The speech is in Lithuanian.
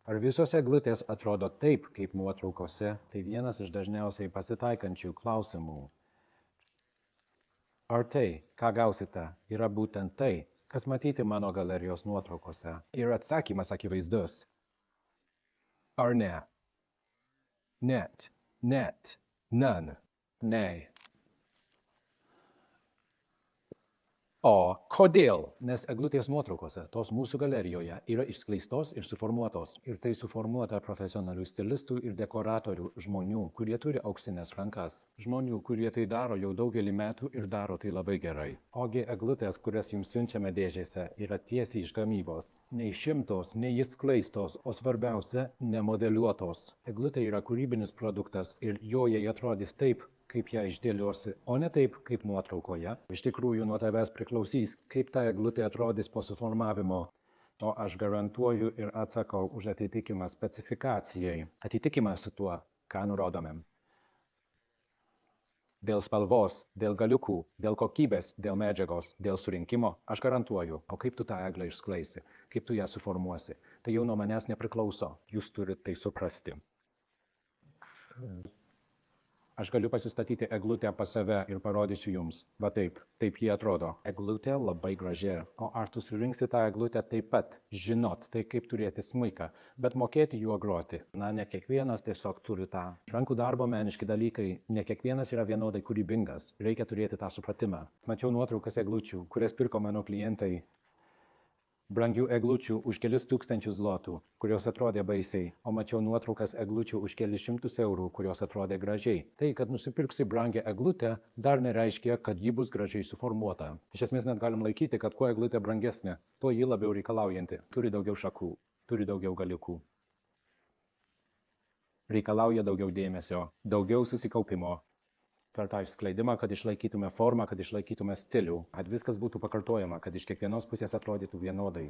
Ar visos eglutės atrodo taip, kaip nuotraukose? Tai vienas iš dažniausiai pasitaikančių klausimų. Ar tai, ką gausite, yra būtent tai, kas matyti mano galerijos nuotraukose? Ir atsakymas akivaizdus. Ar ne? Net, none, nei. O kodėl? Nes eglutės nuotraukose, tos mūsų galerijoje, yra išskleistos ir suformuotos. Ir tai suformuota profesionalių stilistų ir dekoratorių žmonių, kurie turi auksinės rankas. Žmonių, kurie tai daro jau daugelį metų ir daro tai labai gerai. Ogi eglutės, kurias jums siunčiame dėžėse, yra tiesiai iš gamybos. Nei šimtos, nei išskleistos, o svarbiausia, nemodeliuotos. Eglutė yra kūrybinis produktas ir joje atrodys taip, kaip ją išdėliosi, o ne taip, kaip nuotraukoje. Iš tikrųjų, nuo tavęs priklausys, kaip ta eglutė atrodys po suformavimo. O aš garantuoju ir atsakau už atitikimą specifikacijai. Atitikimą su tuo, ką nurodome. Dėl spalvos, dėl galiukų, dėl kokybės, dėl medžiagos, dėl surinkimo, aš garantuoju. O kaip tu tą eglę išskleisi, kaip tu ją suformuosi, tai jau nuo manęs nepriklauso. Jūs turite tai suprasti. Aš galiu pasistatyti eglutę pas save ir parodysiu jums. Va taip ji atrodo. Eglutė labai graži. O ar tu surinksi tą eglutę taip pat? Žinot, tai kaip turėti smuiką, bet mokėti juo groti. Na, ne kiekvienas tiesiog turi tą. Rankų darbo meniški dalykai, ne kiekvienas yra vienodai kūrybingas. Reikia turėti tą supratimą. Mačiau nuotraukas eglučių, kurias pirko mano klientai. Brangių eglučių už kelis tūkstančius zlotų, kurios atrodė baisiai, o mačiau nuotraukas eglučių už kelis šimtus eurų, kurios atrodė gražiai. Tai, kad nusipirksi brangią eglutę, dar nereiškia, kad ji bus gražiai suformuota. Iš esmės net galim laikyti, kad kuo eglutė brangesnė, tuo ji labiau reikalaujanti. Turi daugiau šakų, turi daugiau galiukų. Reikalauja daugiau dėmesio, daugiau susikaupimo. Per tą išskleidimą, kad išlaikytume formą, kad išlaikytume stilių, kad viskas būtų pakartojama, kad iš kiekvienos pusės atrodytų vienodai.